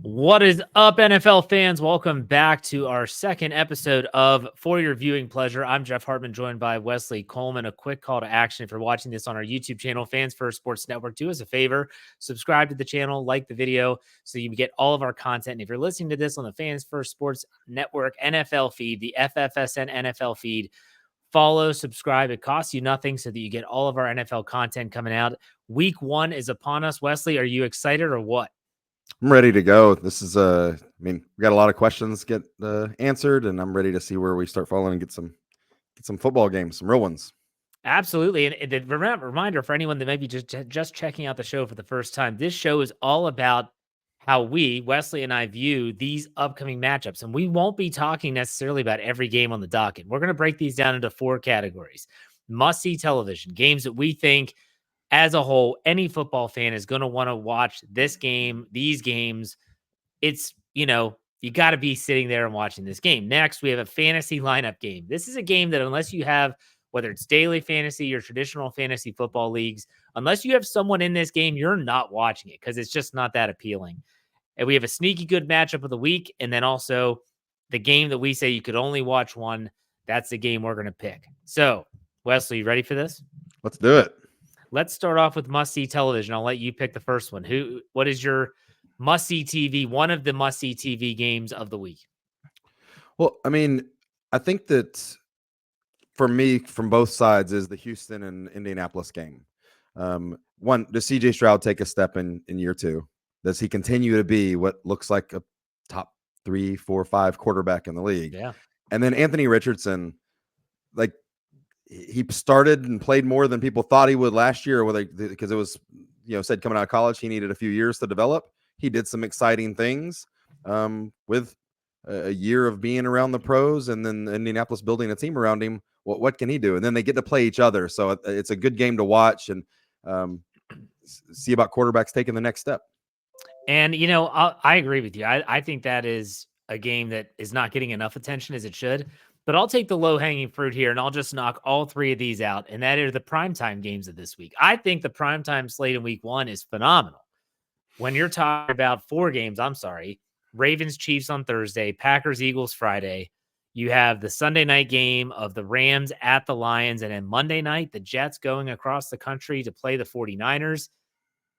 What is up, NFL fans? Welcome back to our second episode of For Your Viewing Pleasure. I'm Jeff Hartman, joined by Wesley Coleman. A quick call to action if you're watching this on our YouTube channel, Fans First Sports Network. Do us a favor, subscribe to the channel, like the video so you get all of our content. And if you're listening to this on the Fans First Sports Network NFL feed, the FFSN NFL feed, follow, subscribe. It costs you nothing so that you get all of our NFL content coming out. Week 1 is upon us. Wesley, are you excited or what? I'm ready to go. This is we got a lot of questions get answered, and I'm ready to see where we start following and get some football games, some real ones. Absolutely. And the reminder for anyone that may be just checking out the show for the first time, this show is all about how we, Wesley and I, view these upcoming matchups. And we won't be talking necessarily about every game on the docket. We're going to break these down into 4 categories. Must-see television, games that we think as a whole, any football fan is going to want to watch this game, these games. It's, you got to be sitting there and watching this game. Next, we have a fantasy lineup game. This is a game that unless you have, whether it's daily fantasy or traditional fantasy football leagues, unless you have someone in this game, you're not watching it because it's just not that appealing. And we have a sneaky good matchup of the week. And then also the game that we say you could only watch one. That's the game we're going to pick. So, Wesley, you ready for this? Let's do it. Let's start off with must-see television. I'll let you pick the first one. What is your must-see TV, one of the must-see TV games of the week? Well, I think that for me, from both sides, is the Houston and Indianapolis game. One, does CJ Stroud take a step in year 2? Does he continue to be what looks like a top 3, 4, 5 quarterback in the league? Yeah. And then Anthony Richardson, like, he started and played more than people thought he would last year, because it was, said coming out of college, he needed a few years to develop. He did some exciting things with a year of being around the pros, and then Indianapolis building a team around him. What can he do? And then they get to play each other. So it's a good game to watch and see about quarterbacks taking the next step. And, I agree with you. I think that is a game that is not getting enough attention as it should. But I'll take the low-hanging fruit here, and I'll just knock all 3 of these out, and that are the primetime games of this week. I think the primetime slate in week 1 is phenomenal. When you're talking about 4 games, Ravens-Chiefs on Thursday, Packers-Eagles Friday. You have the Sunday night game of the Rams at the Lions, and then Monday night, the Jets going across the country to play the 49ers.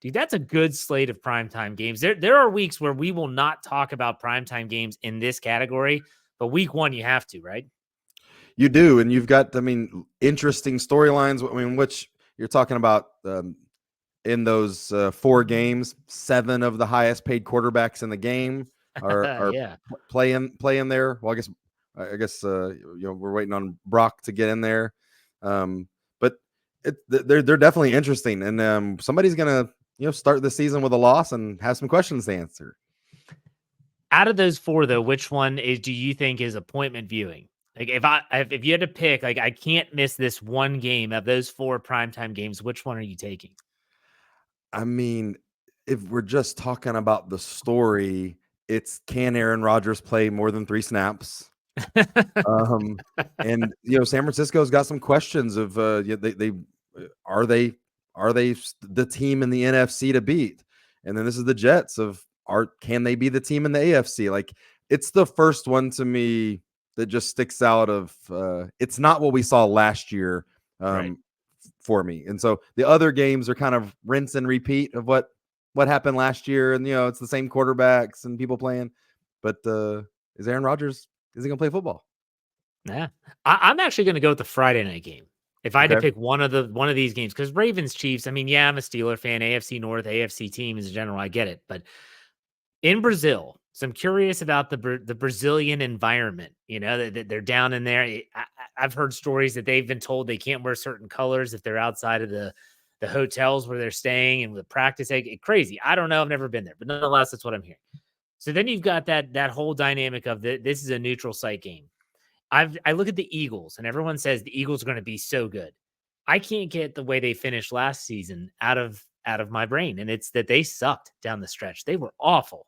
Dude, that's a good slate of primetime games. There are weeks where we will not talk about primetime games in this category, but week 1, you have to, right? You do, and you've got, interesting storylines. Which you're talking about in those 4 games, 7 of the highest paid quarterbacks in the game are playing there. Well, I guess we're waiting on Brock to get in there, but they're definitely interesting, and somebody's gonna start the season with a loss and have some questions to answer. Out of those 4, though, which one do you think is appointment viewing? Like if you had to pick, like, I can't miss this one game of those 4 primetime games, which one are you taking? If we're just talking about the story, it's, can Aaron Rodgers play more than 3 snaps? And San Francisco's got some questions of they are they the team in the NFC to beat? And then this is the Jets can they be the team in the AFC? Like, it's the first one to me that just sticks out of it's not what we saw last year for me. And so the other games are kind of rinse and repeat of what happened last year. And, it's the same quarterbacks and people playing. But is Aaron Rodgers, is he going to play football? Yeah. I'm actually going to go with the Friday night game. If I had to pick one of these games, because Ravens Chiefs, I'm a Steeler fan, AFC North, AFC team in general, I get it. But in Brazil, so I'm curious about the Brazilian environment. They're down in there. I've heard stories that they've been told they can't wear certain colors if they're outside of the hotels where they're staying, and the practice. Crazy. I don't know. I've never been there, but nonetheless, that's what I'm hearing. So then you've got that whole dynamic of this is a neutral site game. I look at the Eagles, and everyone says the Eagles are going to be so good. I can't get the way they finished last season out of my brain, and it's that they sucked down the stretch. They were awful.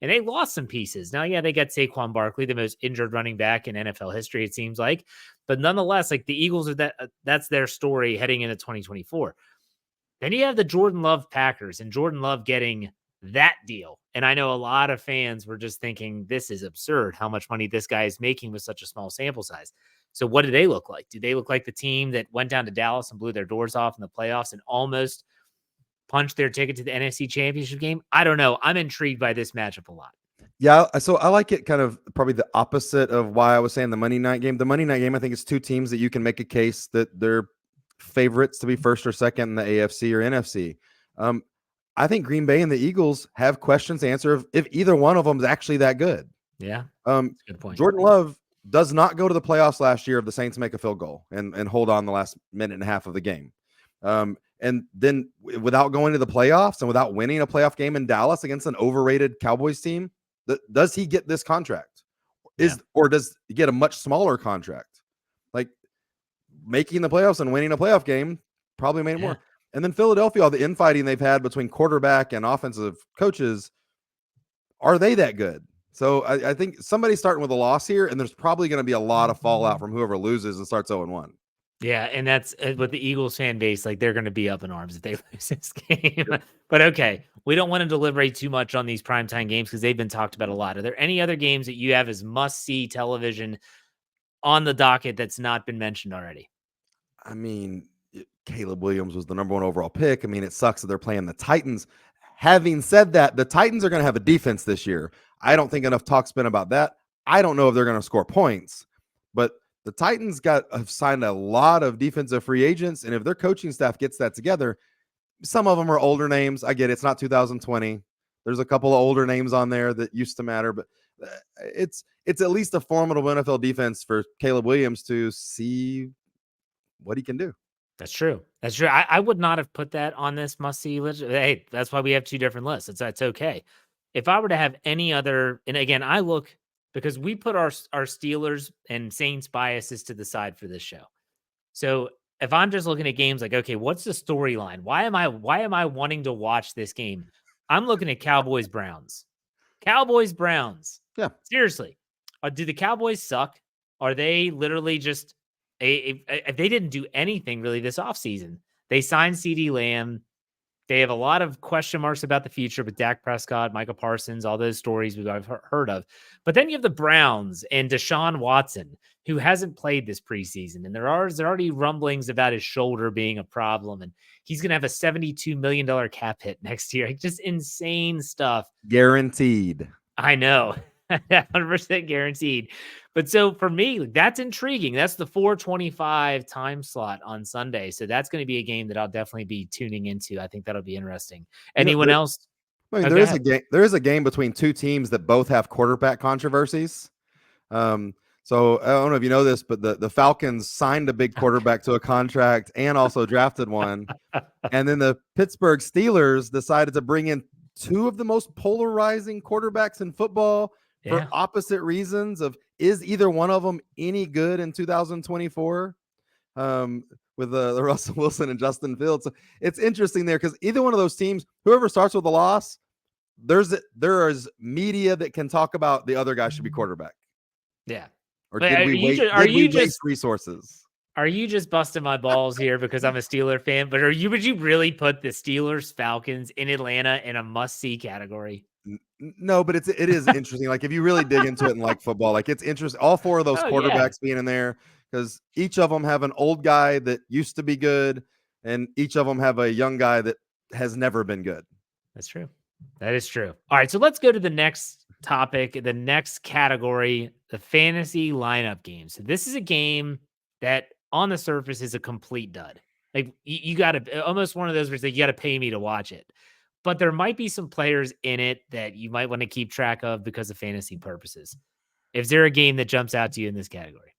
And they lost some pieces. Now, they got Saquon Barkley, the most injured running back in NFL history, it seems like. But nonetheless, like, the Eagles are that's their story heading into 2024. Then you have the Jordan Love Packers, and Jordan Love getting that deal. And I know a lot of fans were just thinking, this is absurd how much money this guy is making with such a small sample size. So what do they look like? Do they look like the team that went down to Dallas and blew their doors off in the playoffs and almost punched their ticket to the NFC Championship game? I don't know. I'm intrigued by this matchup a lot. Yeah, so I like it kind of probably the opposite of why I was saying the Monday night game. The Monday night game, I think it's two teams that you can make a case that they're favorites to be first or second in the AFC or NFC. I think Green Bay and the Eagles have questions to answer if either one of them is actually that good. Yeah, that's a good point. Jordan Love does not go to the playoffs last year if the Saints make a field goal and hold on the last minute and a half of the game. And then without going to the playoffs and without winning a playoff game in Dallas against an overrated Cowboys team, does he get this contract? Or does he get a much smaller contract? Like making the playoffs and winning a playoff game probably made it more. And then Philadelphia, all the infighting they've had between quarterback and offensive coaches, are they that good? So I think somebody's starting with a loss here, and there's probably going to be a lot of fallout from whoever loses and starts 0-1. Yeah, and that's with the Eagles fan base, like they're going to be up in arms if they lose this game. But okay, we don't want to deliberate too much on these primetime games because they've been talked about a lot. Are there any other games that you have as must-see television on the docket that's not been mentioned already? I mean, Caleb Williams was the number 1 overall pick. I mean, it sucks that they're playing the Titans. Having said that, the Titans are going to have a defense this year. I don't think enough talk's been about that. I don't know if they're going to score points, but the Titans have signed a lot of defensive free agents, and if their coaching staff gets that together, some of them are older names. I get it. It's not 2020. There's a couple of older names on there that used to matter, but it's at least a formidable NFL defense for Caleb Williams to see what he can do. That's true. That's true. I would not have put that on this must-see list. Hey, that's why we have two different lists. That's okay. If I were to have any other, and again, I look because we put our Steelers and Saints biases to the side for this show. So if I'm just looking at games like, okay, what's the storyline? Why am I wanting to watch this game? I'm looking at Cowboys Browns. Cowboys Browns. Yeah. Seriously. Do the Cowboys suck? Are they literally just if they didn't do anything really this offseason? They signed CeeDee Lamb. They have a lot of question marks about the future with Dak Prescott, Michael Parsons, all those stories we've heard of. But then you have the Browns and Deshaun Watson, who hasn't played this preseason. And there are already rumblings about his shoulder being a problem. And he's going to have a $72 million cap hit next year. Just insane stuff. Guaranteed. I know. 100% guaranteed. But so for me, that's intriguing. That's the 4:25 time slot on Sunday. So that's going to be a game that I'll definitely be tuning into. I think that'll be interesting. Anyone else? I mean, there is a game between two teams that both have quarterback controversies. So I don't know if you know this, but the Falcons signed a big quarterback to a contract and also drafted one. And then the Pittsburgh Steelers decided to bring in two of the most polarizing quarterbacks in football for opposite reasons of, is either one of them any good in 2024 with the Russell Wilson and Justin Fields? So it's interesting there because either one of those teams, whoever starts with a loss, there is media that can talk about the other guy should be quarterback. Yeah. Or did we waste resources? Are you just busting my balls here because I'm a Steeler fan? But would you really put the Steelers Falcons in Atlanta in a must-see category? No, but it is interesting. Like if you really dig into it and like football, like it's interesting. All four of those quarterbacks being in there because each of them have an old guy that used to be good, and each of them have a young guy that has never been good. That's true. That is true. All right, so let's go to the next topic, the next category, the fantasy lineup games. So this is a game that on the surface is a complete dud. Like you got to almost one of those where it's like you got to pay me to watch it. But there might be some players in it that you might want to keep track of because of fantasy purposes. Is there a game that jumps out to you in this category?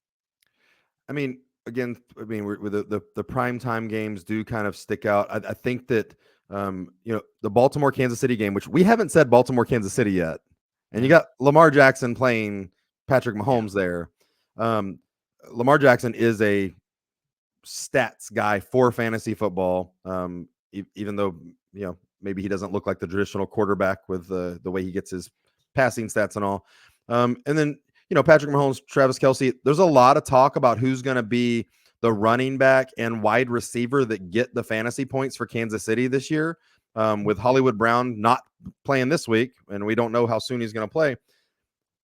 I mean, again, with the primetime games do kind of stick out. I think that the Baltimore Kansas City game, which we haven't said Baltimore Kansas City yet, and you got Lamar Jackson playing Patrick Mahomes there. Lamar Jackson is a stats guy for fantasy football, even though maybe he doesn't look like the traditional quarterback with the way he gets his passing stats and all. And then, Patrick Mahomes, Travis Kelce, there's a lot of talk about who's going to be the running back and wide receiver that get the fantasy points for Kansas City this year. with Hollywood Brown not playing this week, and we don't know how soon he's going to play.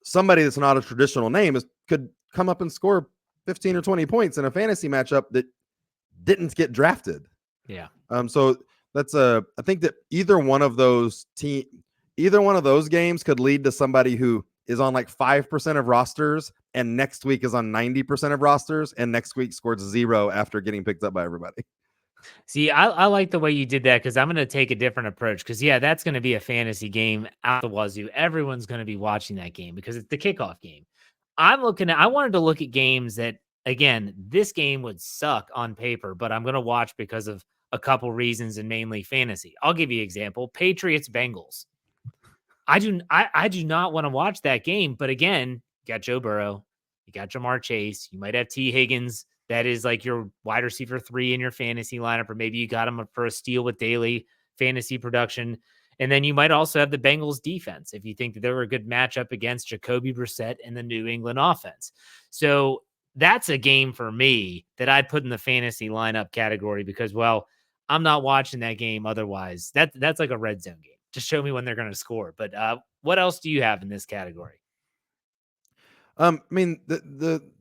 Somebody that's not a traditional name could come up and score 15 or 20 points in a fantasy matchup that didn't get drafted. Yeah. So that's I think that either one of those games could lead to somebody who is on like 5% of rosters and next week is on 90% of rosters and next week scores 0 after getting picked up by everybody. See, I like the way you did that because I'm going to take a different approach. Because yeah, that's going to be a fantasy game out the wazoo. Everyone's going to be watching that game because it's the kickoff game. I wanted to look at games that, again, this game would suck on paper, but I'm going to watch because of a couple reasons and mainly fantasy. I'll give you an example: Patriots Bengals. I do not want to watch that game, but again, you got Joe Burrow, you got Jamar Chase, you might have T. Higgins. That is like your wide receiver 3 in your fantasy lineup, or maybe you got him for a steal with daily fantasy production. And then you might also have the Bengals defense if you think that they were a good matchup against Jacoby Brissett and the New England offense. So that's a game for me that I'd put in the fantasy lineup category because, well, I'm not watching that game otherwise. That's like a red zone game. Just show me when they're going to score. But what else do you have in this category? I mean,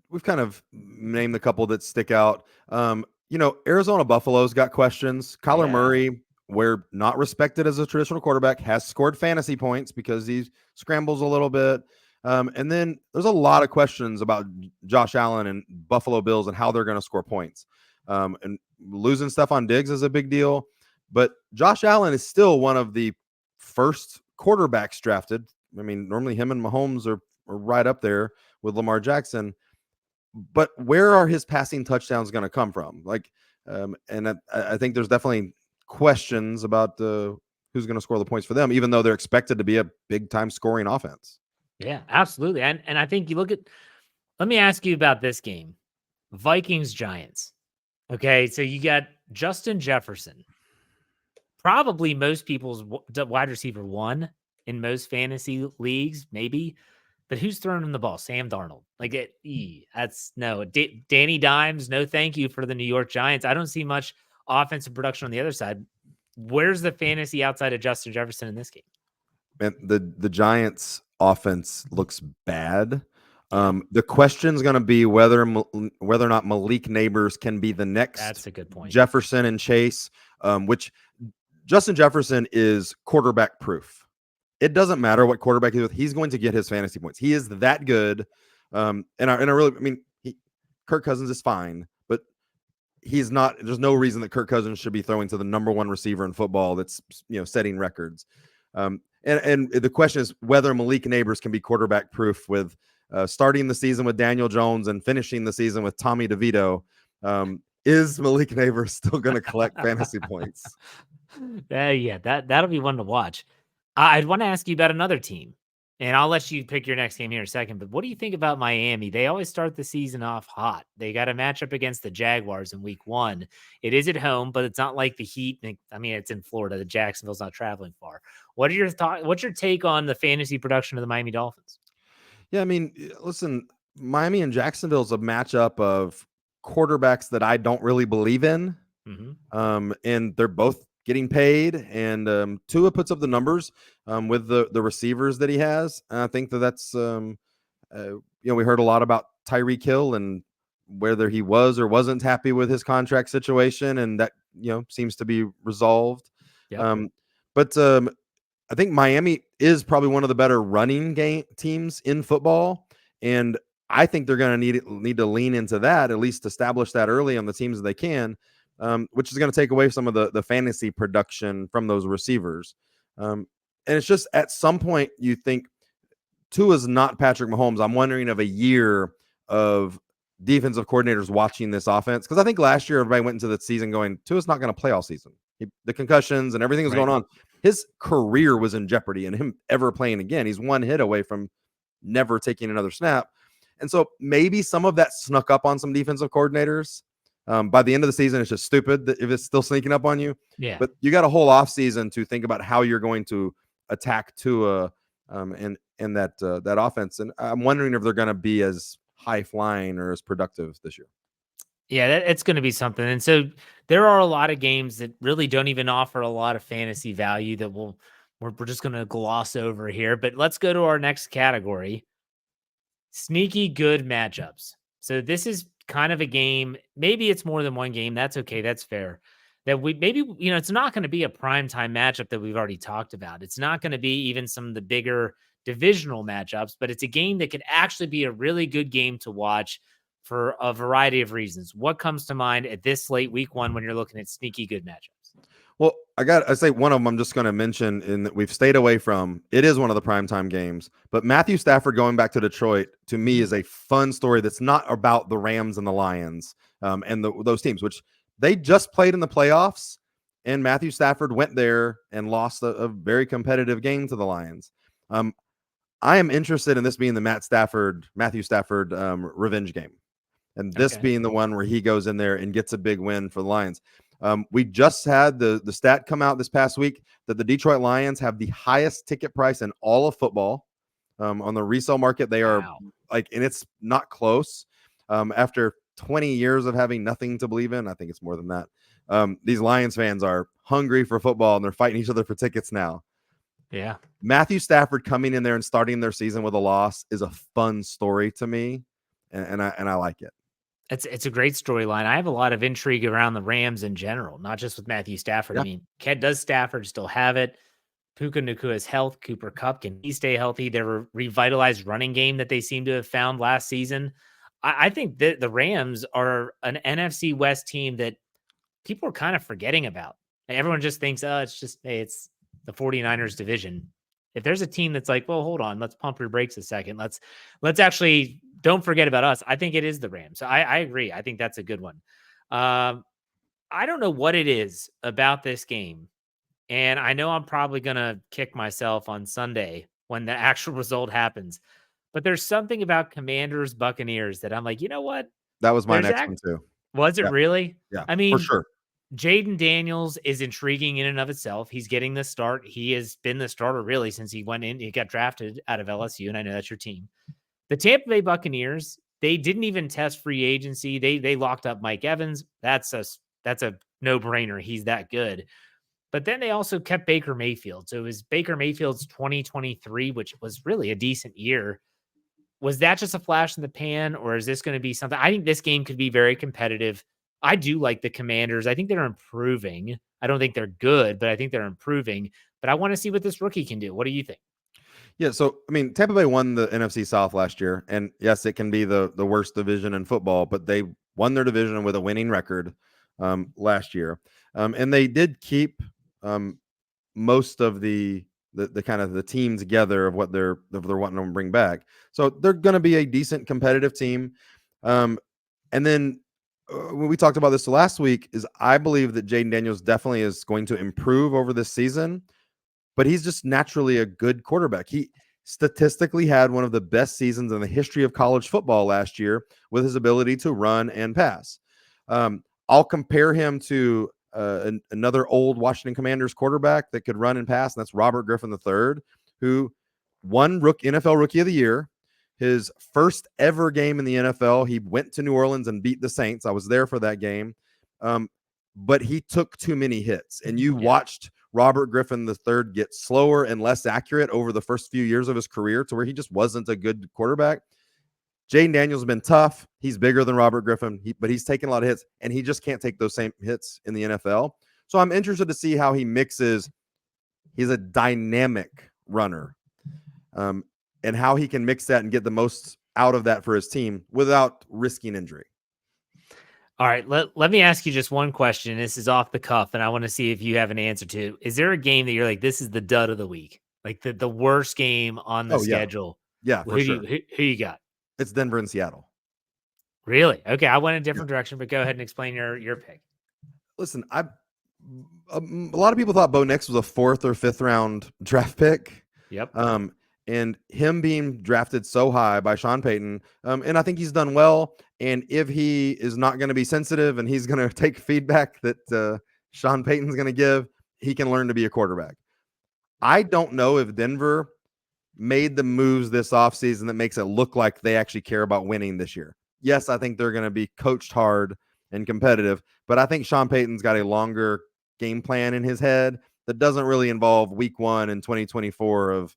we've kind of named a couple that stick out. Arizona Buffalo's got questions. Kyler Murray, where not respected as a traditional quarterback, has scored fantasy points because he scrambles a little bit. And then there's a lot of questions about Josh Allen and Buffalo Bills and how they're going to score points. And losing Stephon Diggs is a big deal. But Josh Allen is still one of the first quarterbacks drafted. I mean, normally him and Mahomes are right up there with Lamar Jackson. But where are his passing touchdowns going to come from? And I think there's definitely questions about who's going to score the points for them, even though they're expected to be a big time scoring offense. Yeah, absolutely. And I think you look at, let me ask you about this game. Vikings Giants. Okay. So you got Justin Jefferson, probably most people's wide receiver 1 in most fantasy leagues, maybe. But who's throwing him the ball? Sam Darnold. That's no. Danny Dimes, no thank you for the New York Giants. I don't see much offensive production on the other side. Where's the fantasy outside of Justin Jefferson in this game? And the Giants offense looks bad. Yeah. The question is going to be whether or not Malik Neighbors can be the next That's a good point. Jefferson and Chase, which Justin Jefferson is quarterback proof. It doesn't matter what quarterback he's with. He's going to get his fantasy points. He is that good. Kirk Cousins is fine, but he's not. There's no reason that Kirk Cousins should be throwing to the number 1 receiver in football that's setting records. And the question is whether Malik Neighbors can be quarterback proof with starting the season with Daniel Jones and finishing the season with Tommy DeVito. Is Malik Neighbors still going to collect fantasy points? That'll be one to watch. I'd want to ask you about another team, and I'll let you pick your next game here in a second. But what do you think about Miami? They always start the season off hot. They got a matchup against the Jaguars in week 1. It is at home, but it's not like the Heat. I mean, it's in Florida. The Jacksonville's not traveling far. What are your thoughts? What's your take on the fantasy production of the Miami Dolphins? Yeah, I mean, listen, Miami and Jacksonville is a matchup of quarterbacks that I don't really believe in. Mm-hmm. And they're both getting paid, and Tua puts up the numbers with the receivers that he has. And I think that's we heard a lot about Tyreek Hill and whether he was or wasn't happy with his contract situation, and that seems to be resolved. Yep. But I think Miami is probably one of the better running game teams in football, and I think they're going to need to lean into that, at least establish that early on the teams that they can. Which is going to take away some of the fantasy production from those receivers. And it's just at some point you think Tua's not Patrick Mahomes. I'm wondering of a year of defensive coordinators watching this offense, because I think last year everybody went into the season going, Tua's not going to play all season. The concussions and everything was going on. His career was in jeopardy, and him ever playing again, he's one hit away from never taking another snap. And so maybe some of that snuck up on some defensive coordinators. By the end of the season, it's just stupid if it's still sneaking up on you. Yeah. But you got a whole off season to think about how you're going to attack Tua and that offense. And I'm wondering if they're going to be as high flying or as productive this year. Yeah, it's going to be something. And so there are a lot of games that really don't even offer a lot of fantasy value that we're just going to gloss over here. But let's go to our next category. Sneaky good matchups. So this is kind of a game. Maybe it's more than one game. That's okay. That's fair. That we maybe, it's not going to be a primetime matchup that we've already talked about. It's not going to be even some of the bigger divisional matchups, but it's a game that could actually be a really good game to watch for a variety of reasons. What comes to mind at this late week one when you're looking at sneaky good matchups? Well, I say one of them I'm just going to mention in that we've stayed away from. It is one of the primetime games, but Matthew Stafford going back to Detroit to me is a fun story that's not about the Rams and the Lions and those teams, which they just played in the playoffs, and Matthew Stafford went there and lost a very competitive game to the Lions. I am interested in this being the Matthew Stafford revenge game, and this being the one where he goes in there and gets a big win for the Lions. We just had the stat come out this past week that the Detroit Lions have the highest ticket price in all of football. On the resale market, they are and it's not close. After 20 years of having nothing to believe in, I think it's more than that. These Lions fans are hungry for football, and they're fighting each other for tickets now. Yeah. Matthew Stafford coming in there and starting their season with a loss is a fun story to me, and I like it. It's a great storyline. I have a lot of intrigue around the Rams in general, not just with Matthew Stafford. Yeah. I mean, does Stafford still have it? Puka Nakua's health, Cooper Kupp, can he stay healthy? Their revitalized running game that they seem to have found last season. I think that the Rams are an NFC West team that people are kind of forgetting about. Everyone just thinks, oh, it's the 49ers division. If there's a team that's like, well, hold on, let's pump your brakes a second. Let's actually don't forget about us. I think it is the Rams. So I agree. I think that's a good one. I don't know what it is about this game. And I know I'm probably going to kick myself on Sunday when the actual result happens. But there's something about Commanders Buccaneers that I'm like, you know what? That was my next one too. Was it really? Yeah, I for mean, sure. Jaden Daniels is intriguing in and of itself. He's getting the start. He has been the starter really since he went in. He got drafted out of LSU, and I know that's your team. The Tampa Bay Buccaneers, they didn't even test free agency. They locked up Mike Evans. That's a no-brainer. He's that good. But then they also kept Baker Mayfield. So it was Baker Mayfield's 2023, which was really a decent year. Was that just a flash in the pan, or is this going to be something? I think this game could be very competitive. I do like the Commanders. I think they're improving. I don't think they're good, but I think they're improving. But I want to see what this rookie can do. What do you think? Yeah, so I mean, Tampa Bay won the NFC South last year, and yes, it can be the worst division in football, but they won their division with a winning record last year, and they did keep most of the kind of the team together of what they're wanting to bring back. So they're going to be a decent competitive team. And then when we talked about this last week, is I believe that Jaden Daniels definitely is going to improve over this season, but he's just naturally a good quarterback. He statistically had one of the best seasons in the history of college football last year with his ability to run and pass. I'll compare him to another old Washington Commanders quarterback that could run and pass, and that's Robert Griffin III, who won NFL Rookie of the Year. His first ever game in the NFL, he went to New Orleans and beat the Saints. I was there for that game. But he took too many hits, and you watched Robert Griffin III get slower and less accurate over the first few years of his career to where he just wasn't a good quarterback. Jaden Daniels has been tough. He's bigger than Robert Griffin, but he's taken a lot of hits, and he just can't take those same hits in the NFL. So I'm interested to see how he mixes. He's a dynamic runner, and how he can mix that and get the most out of that for his team without risking injury. All right, let me ask you just one question. This is off the cuff, and I want to see if you have an answer to. Is there a game that you're like, this is the dud of the week? Like the worst game on the schedule? Yeah, for sure. Who you got? It's Denver and Seattle. Really? Okay, I went a different direction, but go ahead and explain your pick. Listen, a lot of people thought Bo Nix was a 4th or 5th round draft pick. Yep. And him being drafted so high by Sean Payton, and I think he's done well. And if he is not going to be sensitive and he's going to take feedback that Sean Payton's going to give, he can learn to be a quarterback. I don't know if Denver made the moves this offseason that makes it look like they actually care about winning this year. Yes, I think they're going to be coached hard, and competitive. But I think Sean Payton's got a longer game plan in his head that doesn't really involve week 1 in 2024 of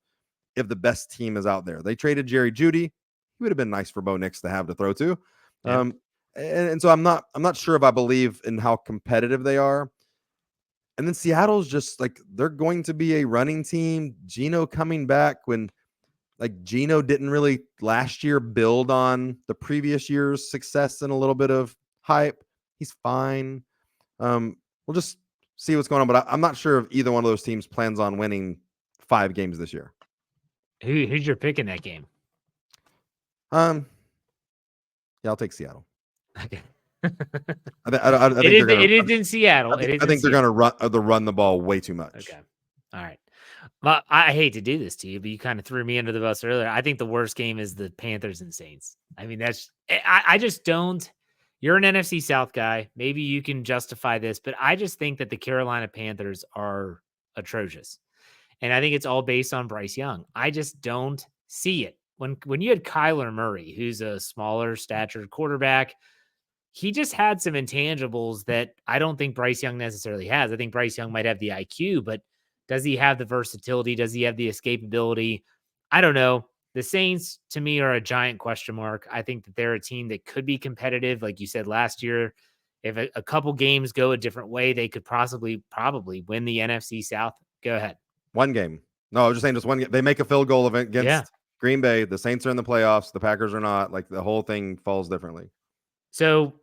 if the best team is out there. They traded Jerry Jeudy. He would have been nice for Bo Nix to have to throw to. Yeah. And so I'm not sure if I believe in how competitive they are. And then Seattle's just like, they're going to be a running team. Geno coming back when like Geno didn't really last year build on the previous year's success and a little bit of hype. He's fine. We'll just see what's going on, but I'm not sure if either one of those teams plans on winning 5 games this year. Who's your pick in that game? Yeah, I'll take Seattle. Okay. I think it is in Seattle. I think they're going to run the ball way too much. Okay. All right. Well, I hate to do this to you, but you kind of threw me under the bus earlier. I think the worst game is the Panthers and Saints. I mean, I just don't. You're an NFC South guy. Maybe you can justify this, but I just think that the Carolina Panthers are atrocious. And I think it's all based on Bryce Young. I just don't see it. When you had Kyler Murray, who's a smaller statured quarterback, he just had some intangibles that I don't think Bryce Young necessarily has. I think Bryce Young might have the IQ, but does he have the versatility? Does he have the escapability? I don't know. The Saints, to me, are a giant question mark. I think that they're a team that could be competitive. Like you said last year, if a couple games go a different way, they could probably win the NFC South. Go ahead. One game. No, I was just saying just one game. They make a field goal against Green Bay. The Saints are in the playoffs. The Packers are not. Like, the whole thing falls differently. So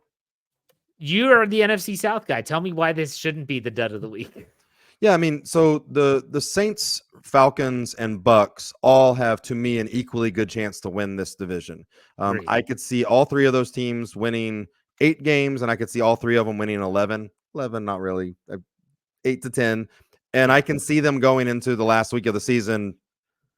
you are the NFC South guy. Tell me why this shouldn't be the dud of the week. Yeah, I mean, so the Saints, Falcons, and Bucks all have, to me, an equally good chance to win this division. I could see all 3 of those teams winning 8 games, and I could see all 3 of them winning 11. 11, not really. 8 to 10. And I can see them going into the last week of the season,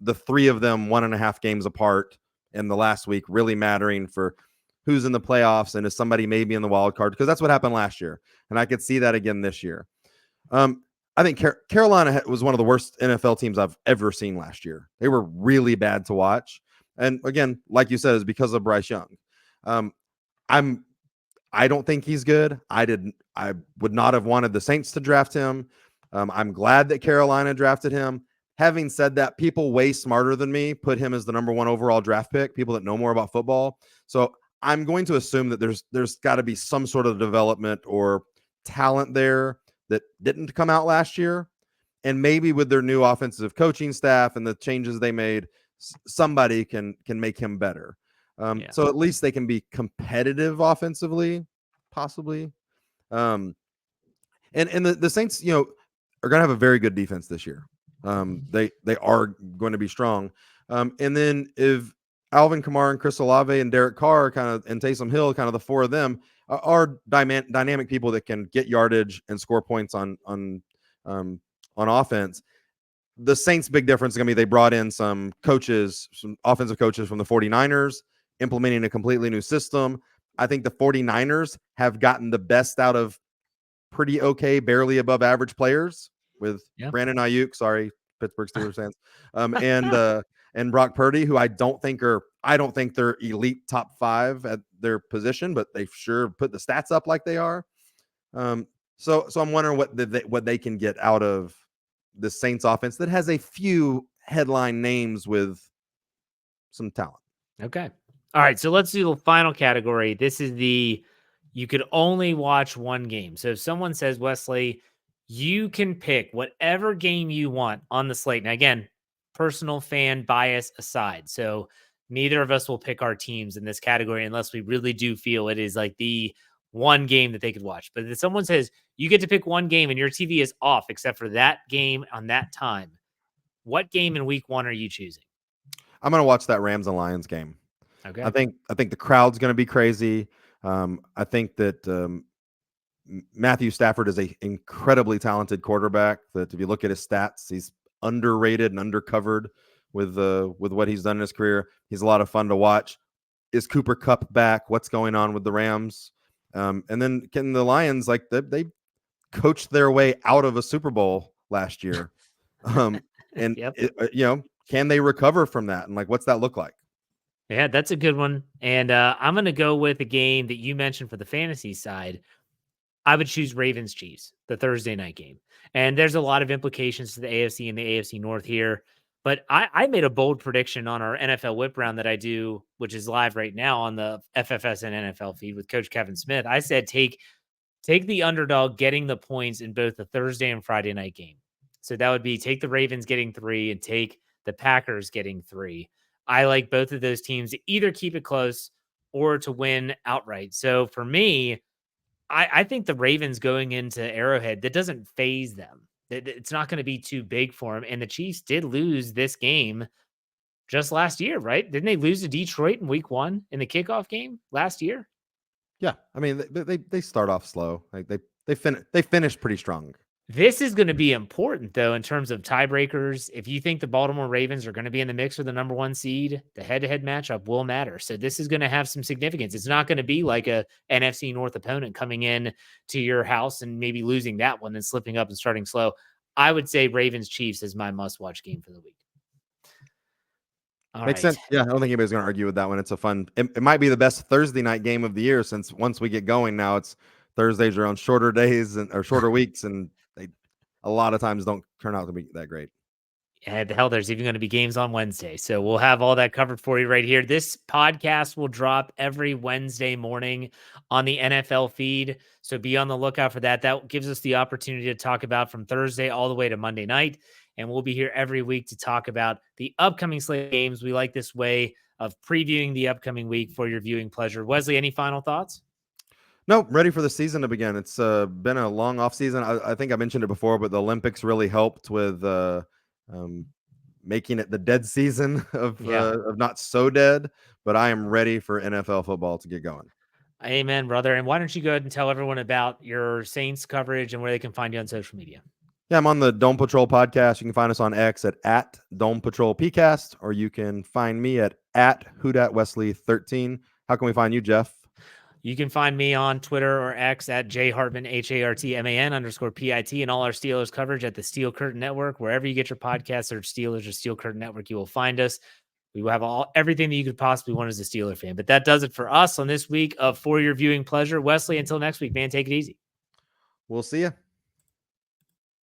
the 3 of them 1.5 games apart in the last week, really mattering for who's in the playoffs and is somebody maybe in the wild card, because that's what happened last year. And I could see that again this year. I think Carolina was one of the worst NFL teams I've ever seen last year. They were really bad to watch. And again, like you said, it's because of Bryce Young. I don't think he's good. I would not have wanted the Saints to draft him. I'm glad that Carolina drafted him. Having said that, people way smarter than me put him as the number 1 overall draft pick, people that know more about football. So I'm going to assume that there's got to be some sort of development or talent there that didn't come out last year. And maybe with their new offensive coaching staff and the changes they made, somebody can make him better. So at least they can be competitive offensively, possibly. And the Saints, are going to have a very good defense this year. They are going to be strong. And then if Alvin Kamara and Chris Olave and Derek Carr and Taysom Hill, kind of the 4 of them, are dynamic people that can get yardage and score points on offense. The Saints' big difference is going to be they brought in some offensive coaches from the 49ers, implementing a completely new system. I think the 49ers have gotten the best out of pretty okay, barely above average players with Brandon Ayuk, sorry, Pittsburgh Steelers fans, and Brock Purdy, who I don't think they're elite top 5 at their position, but they sure put the stats up like they are. So I'm wondering what they can get out of the Saints offense that has a few headline names with some talent. Okay. All right. So let's do the final category. This is you could only watch one game. So if someone says, Wesley, you can pick whatever game you want on the slate. Now, again, personal fan bias aside. So neither of us will pick our teams in this category unless we really do feel it is like the one game that they could watch. But if someone says you get to pick one game and your TV is off except for that game on that time, what game in week 1 are you choosing? I'm going to watch that Rams and Lions game. Okay. I think the crowd's going to be crazy. I think that Matthew Stafford is an incredibly talented quarterback. That if you look at his stats, he's underrated and undercovered with what he's done in his career. He's a lot of fun to watch. Is Cooper Kupp back? What's going on with the Rams? And then can the Lions, like they coached their way out of a Super Bowl last year? And can they recover from that? And like, what's that look like? Yeah, that's a good one. And I'm going to go with a game that you mentioned for the fantasy side. I would choose Ravens Chiefs, the Thursday night game. And there's a lot of implications to the AFC and the AFC North here. But I made a bold prediction on our NFL whip round that I do, which is live right now on the FFS and NFL feed with Coach Kevin Smith. I said take the underdog getting the points in both the Thursday and Friday night game. So that would be take the Ravens getting 3 and take the Packers getting 3. I like both of those teams to either keep it close or to win outright. So for me, I think the Ravens going into Arrowhead, that doesn't phase them. It's not going to be too big for them. And the Chiefs did lose this game just last year, right? Didn't they lose to Detroit in week 1 in the kickoff game last year? Yeah, I mean they start off slow. Like they finish pretty strong. This is going to be important, though, in terms of tiebreakers. If you think the Baltimore Ravens are going to be in the mix for the number 1 seed, the head-to-head matchup will matter. So this is going to have some significance. It's not going to be like a NFC North opponent coming in to your house and maybe losing that one and slipping up and starting slow. I would say Ravens Chiefs is my must-watch game for the week. All Makes right. sense. Yeah, I don't think anybody's going to argue with that one. It's a fun. It might be the best Thursday night game of the year since once we get going now, it's Thursdays are on shorter days or shorter weeks, and they a lot of times don't turn out to be that great. And hell, there's even going to be games on Wednesday. So we'll have all that covered for you right here. This podcast will drop every Wednesday morning on the NFL feed. So be on the lookout for that. That gives us the opportunity to talk about from Thursday all the way to Monday night. And we'll be here every week to talk about the upcoming slate games. We like this way of previewing the upcoming week for your viewing pleasure. Wesley, any final thoughts? No, ready for the season to begin. It's been a long off season. I think I mentioned it before, but the Olympics really helped with making it the dead season of not so dead. But I am ready for NFL football to get going. Amen, brother. And why don't you go ahead and tell everyone about your Saints coverage and where they can find you on social media? Yeah, I'm on the Dome Patrol podcast. You can find us on X at Dome Patrol PCast, or you can find me at WhoDatWesley13. How can we find you, Jeff? You can find me on Twitter or X at jhartman, HARTMAN_PIT, and all our Steelers coverage at the Steel Curtain Network. Wherever you get your podcast, search Steelers or Steel Curtain Network, you will find us. We will have everything that you could possibly want as a Steeler fan. But that does it for us on this week of For Your Viewing Pleasure. Wesley, until next week, man, take it easy. We'll see you.